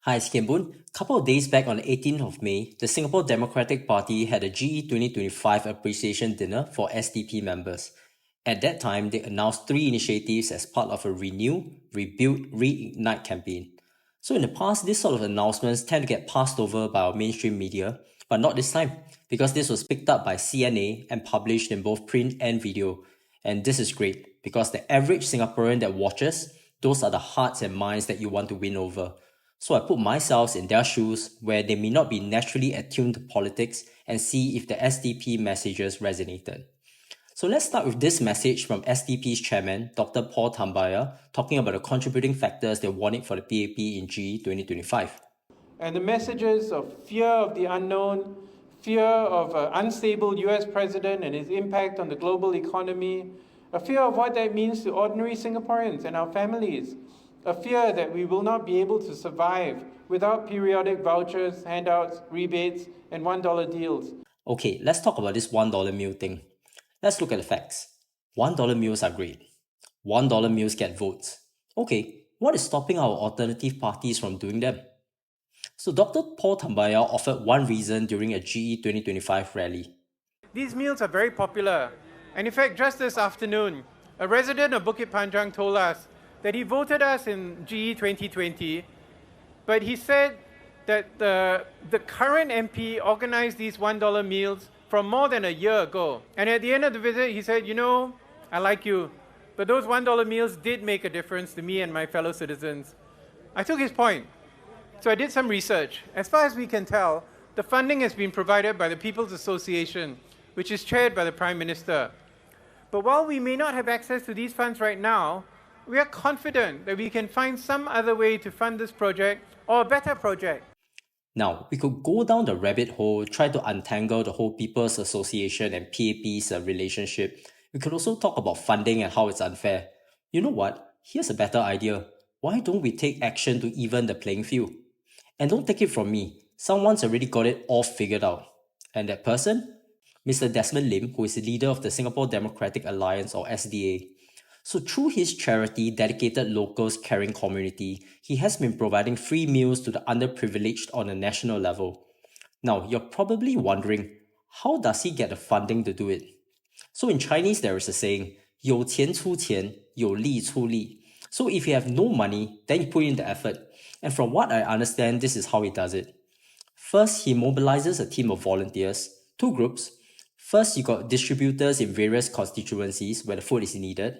Hi, Skimbun. A couple of days back on the 18th of May, the Singapore Democratic Party had a GE 2025 appreciation dinner for SDP members. At that time, they announced 3 initiatives as part of a Renew, Rebuild, Reignite campaign. So in the past, these sort of announcements tend to get passed over by our mainstream media, but not this time, because this was picked up by CNA and published in both print and video. And this is great, because the average Singaporean that watches, those are the hearts and minds that you want to win over. So I put myself in their shoes where they may not be naturally attuned to politics and see if the SDP messages resonated. So let's start with this message from SDP's chairman, Dr. Paul Tambyah, talking about the contributing factors they wanted for the PAP in GE 2025. And the messages of fear of the unknown, fear of an unstable US president and his impact on the global economy, a fear of what that means to ordinary Singaporeans and our families, a fear that we will not be able to survive without periodic vouchers, handouts, rebates, and $1 deals. Okay, let's talk about this $1 meal thing. Let's look at the facts. $1 meals are great. $1 meals get votes. Okay, what is stopping our alternative parties from doing them? So Dr. Paul Tambyah offered one reason during a GE 2025 rally. These meals are very popular. And in fact, just this afternoon, a resident of Bukit Panjang told us that he voted us in GE 2020, but he said that the current MP organized these $1 meals from more than a year ago. And at the end of the visit, he said, you know, I like you, but those $1 meals did make a difference to me and my fellow citizens. I took his point. So I did some research. As far as we can tell, the funding has been provided by the People's Association, which is chaired by the Prime Minister. But while we may not have access to these funds right now, we are confident that we can find some other way to fund this project or a better project. Now, we could go down the rabbit hole, try to untangle the whole People's Association and PAP's relationship. We could also talk about funding and how it's unfair. You know what? Here's a better idea. Why don't we take action to even the playing field? And don't take it from me. Someone's already got it all figured out. And that person? Mr. Desmond Lim, who is the leader of the Singapore Democratic Alliance or SDA. So through his charity, Dedicated Locals Caring Community, he has been providing free meals to the underprivileged on a national level. Now, you're probably wondering, how does he get the funding to do it? So in Chinese, there is a saying, 有钱出钱,有力出力. So if you have no money, then you put in the effort. And from what I understand, this is how he does it. First, he mobilizes a team of volunteers, 2 groups. First, you got distributors in various constituencies where the food is needed.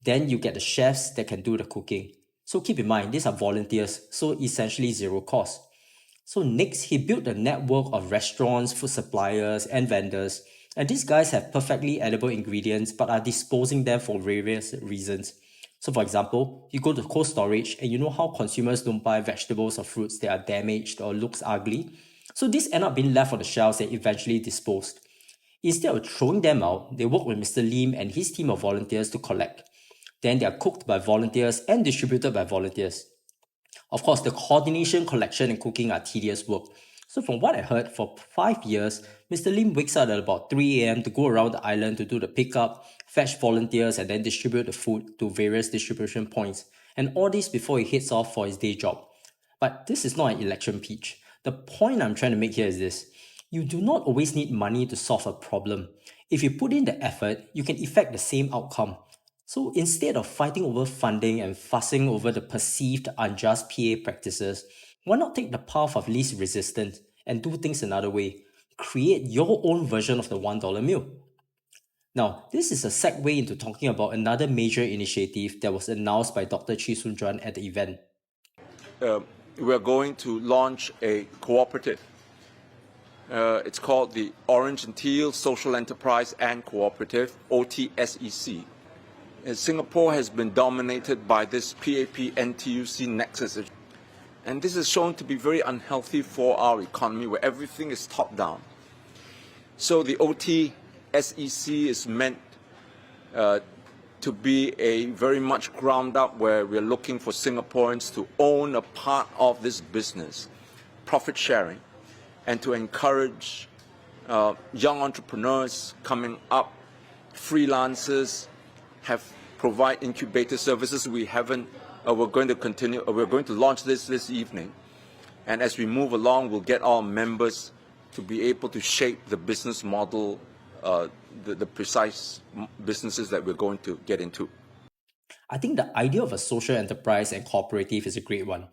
Then you get the chefs that can do the cooking. So keep in mind, these are volunteers, so essentially zero cost. So next, he built a network of restaurants, food suppliers, and vendors. And these guys have perfectly edible ingredients but are disposing them for various reasons. So for example, you go to cold storage and you know how consumers don't buy vegetables or fruits that are damaged or looks ugly. So these end up being left on the shelves and eventually disposed. Instead of throwing them out, they work with Mr. Lim and his team of volunteers to collect. Then they are cooked by volunteers and distributed by volunteers. Of course, the coordination, collection, and cooking are tedious work. So from what I heard, for 5 years, Mr. Lim wakes up at about 3 a.m. to go around the island to do the pickup, fetch volunteers, and then distribute the food to various distribution points. And all this before he heads off for his day job. But this is not an election pitch. The point I'm trying to make here is this. You do not always need money to solve a problem. If you put in the effort, you can effect the same outcome. So instead of fighting over funding and fussing over the perceived unjust PA practices, why not take the path of least resistance and do things another way? Create your own version of the $1 meal. Now, this is a segue into talking about another major initiative that was announced by Dr. Chee at the event. We're going to launch a cooperative. It's called the Orange and Teal Social Enterprise and Cooperative, OTSEC. Singapore has been dominated by this PAP NTUC nexus. And this is shown to be very unhealthy for our economy where everything is top down. So the OTSEC is meant to be a very much ground up where we're looking for Singaporeans to own a part of this business, profit sharing, and to encourage young entrepreneurs coming up, freelancers, provide incubator services. We're going to launch this evening. And as we move along, we'll get our members to be able to shape the business model, the precise businesses that we're going to get into. I think the idea of a social enterprise and cooperative is a great one.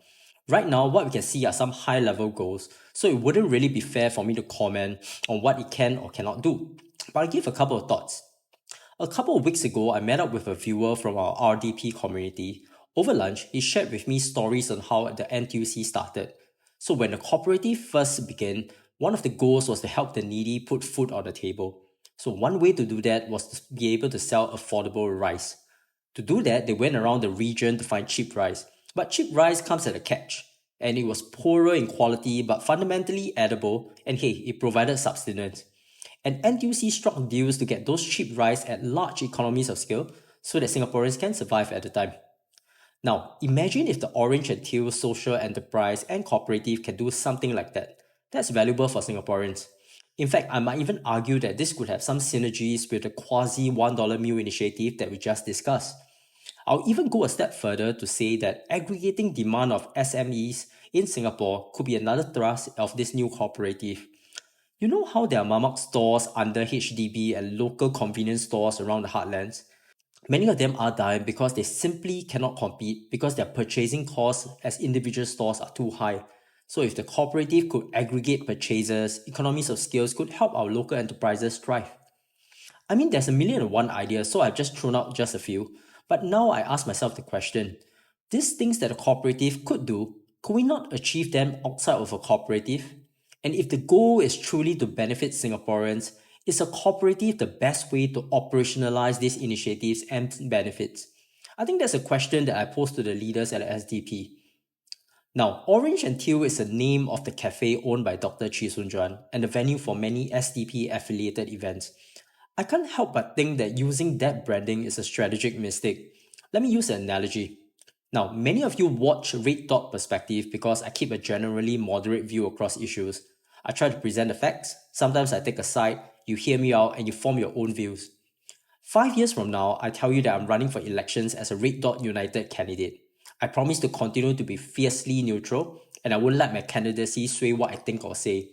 Right now, what we can see are some high-level goals, so it wouldn't really be fair for me to comment on what it can or cannot do. But I'll give a couple of thoughts. A couple of weeks ago, I met up with a viewer from our RDP community. Over lunch, he shared with me stories on how the NTUC started. So when the cooperative first began, one of the goals was to help the needy put food on the table. So one way to do that was to be able to sell affordable rice. To do that, they went around the region to find cheap rice. But cheap rice comes at a catch. And it was poorer in quality but fundamentally edible, and hey, it provided sustenance. And NTUC struck deals to get those cheap rice at large economies of scale so that Singaporeans can survive at the time. Now, imagine if the Orange and Teal social enterprise and cooperative can do something like that. That's valuable for Singaporeans. In fact, I might even argue that this could have some synergies with the quasi $1 meal initiative that we just discussed. I'll even go a step further to say that aggregating demand of SMEs in Singapore could be another thrust of this new cooperative. You know how there are mamak stores under HDB and local convenience stores around the heartlands? Many of them are dying because they simply cannot compete because their purchasing costs as individual stores are too high. So if the cooperative could aggregate purchases, economies of scales could help our local enterprises thrive. I mean, there's a million and one ideas, so I've just thrown out just a few. But now I ask myself the question, these things that a cooperative could do, could we not achieve them outside of a cooperative? And if the goal is truly to benefit Singaporeans, is a cooperative the best way to operationalize these initiatives and benefits? I think that's a question that I pose to the leaders at the SDP. Now, Orange and Teal is the name of the cafe owned by Dr. Chee and the venue for many SDP affiliated events. I can't help but think that using that branding is a strategic mistake. Let me use an analogy. Now, many of you watch Red Dot Perspective because I keep a generally moderate view across issues. I try to present the facts, sometimes I take a side, you hear me out, and you form your own views. 5 years from now, I tell you that I'm running for elections as a Red Dot United candidate. I promise to continue to be fiercely neutral, and I won't let my candidacy sway what I think or say.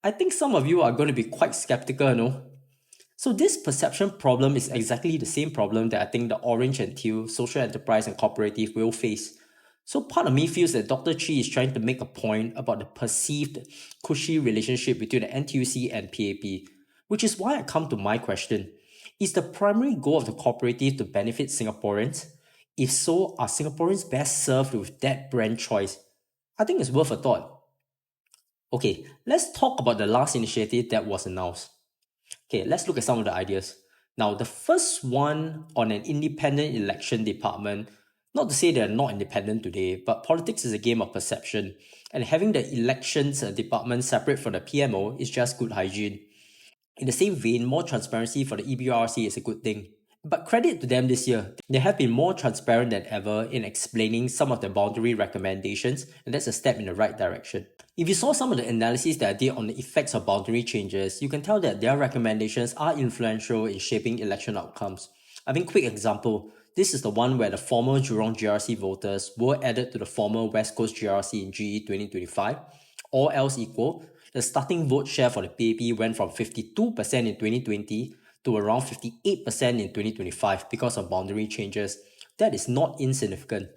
I think some of you are going to be quite skeptical, no? So this perception problem is exactly the same problem that I think the Orange and Teal social enterprise and cooperative will face. So part of me feels that Dr. Chee is trying to make a point about the perceived cushy relationship between the NTUC and PAP, which is why I come to my question. Is the primary goal of the cooperative to benefit Singaporeans? If so, are Singaporeans best served with that brand choice? I think it's worth a thought. Okay, let's talk about the last initiative that was announced. Okay, let's look at some of the ideas. Now, the first one on an independent election department, not to say they're not independent today, but politics is a game of perception, and having the elections department separate from the PMO is just good hygiene. In the same vein, more transparency for the EBRC is a good thing. But credit to them this year, they have been more transparent than ever in explaining some of the boundary recommendations, and that's a step in the right direction. If you saw some of the analysis that I did on the effects of boundary changes, you can tell that their recommendations are influential in shaping election outcomes. I mean, quick example, this is the one where the former Jurong GRC voters were added to the former West Coast GRC in GE 2025. All else equal, the starting vote share for the PAP went from 52% in 2020 to around 58% in 2025 because of boundary changes. That is not insignificant.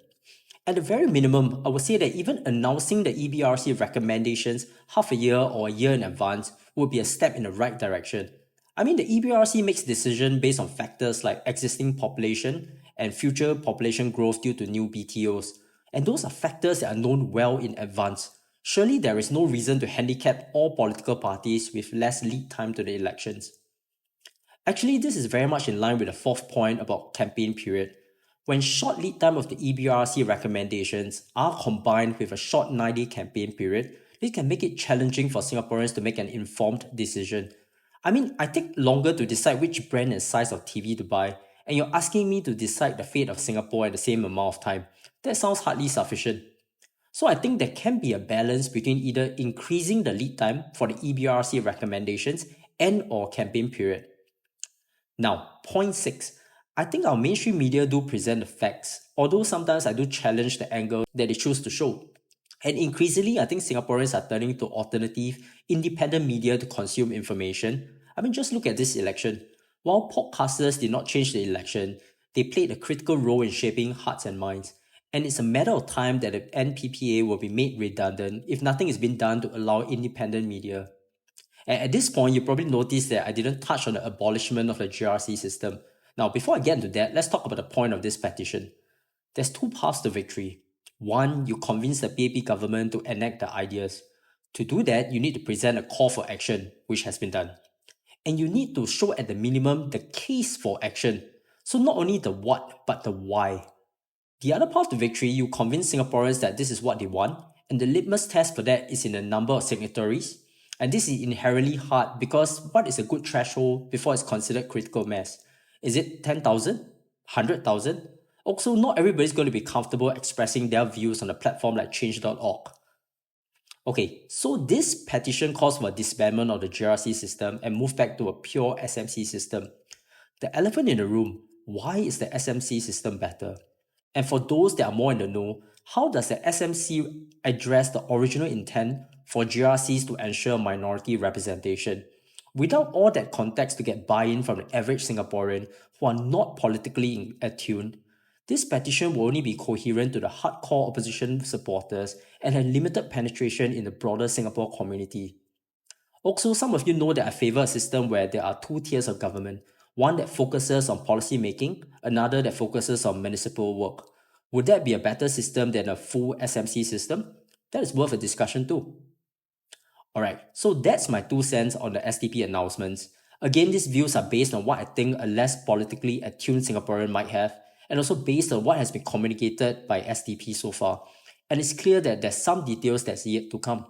At the very minimum, I would say that even announcing the EBRC recommendations half a year or a year in advance would be a step in the right direction. I mean, the EBRC makes decisions based on factors like existing population and future population growth due to new BTOs, and those are factors that are known well in advance. Surely there is no reason to handicap all political parties with less lead time to the elections. Actually, this is very much in line with the fourth point about campaign period. When short lead time of the EBRC recommendations are combined with a short 9-day campaign period, this can make it challenging for Singaporeans to make an informed decision. I mean, I take longer to decide which brand and size of TV to buy, and you're asking me to decide the fate of Singapore at the same amount of time. That sounds hardly sufficient. So I think there can be a balance between either increasing the lead time for the EBRC recommendations and or campaign period. Now, point 6. I think our mainstream media do present the facts, although sometimes I do challenge the angle that they choose to show. And increasingly, I think Singaporeans are turning to alternative, independent media to consume information. I mean, just look at this election. While podcasters did not change the election, they played a critical role in shaping hearts and minds. And it's a matter of time that the NPPA will be made redundant if nothing is being done to allow independent media. And at this point, you probably noticed that I didn't touch on the abolishment of the GRC system. Now, before I get into that, let's talk about the point of this petition. There's two paths to victory. One, you convince the PAP government to enact the ideas. To do that, you need to present a call for action, which has been done. And you need to show at the minimum the case for action. So not only the what, but the why. The other path to victory, you convince Singaporeans that this is what they want, and the litmus test for that is in the number of signatories. And this is inherently hard because what is a good threshold before it's considered critical mass? Is it 10,000? 100,000? Also, not everybody's going to be comfortable expressing their views on a platform like change.org. Okay, so this petition calls for a disbandment of the GRC system and move back to a pure SMC system. The elephant in the room, why is the SMC system better? And for those that are more in the know, how does the SMC address the original intent for GRCs to ensure minority representation? Without all that context to get buy-in from the average Singaporean who are not politically attuned, this petition will only be coherent to the hardcore opposition supporters and have limited penetration in the broader Singapore community. Also, some of you know that I favour a system where there are two tiers of government, one that focuses on policy making, another that focuses on municipal work. Would that be a better system than a full SMC system? That is worth a discussion too. Alright, so that's my 2 cents on the SDP announcements. Again, these views are based on what I think a less politically attuned Singaporean might have, and also based on what has been communicated by SDP so far. And it's clear that there's some details that's yet to come.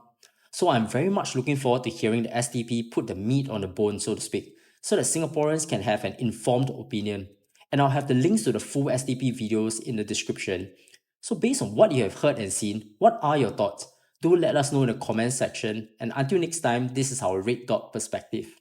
So I'm very much looking forward to hearing the SDP put the meat on the bone, so to speak, so that Singaporeans can have an informed opinion. And I'll have the links to the full SDP videos in the description. So based on what you have heard and seen, what are your thoughts? Do let us know in the comment section, and until next time, this is our Red Dot Perspective.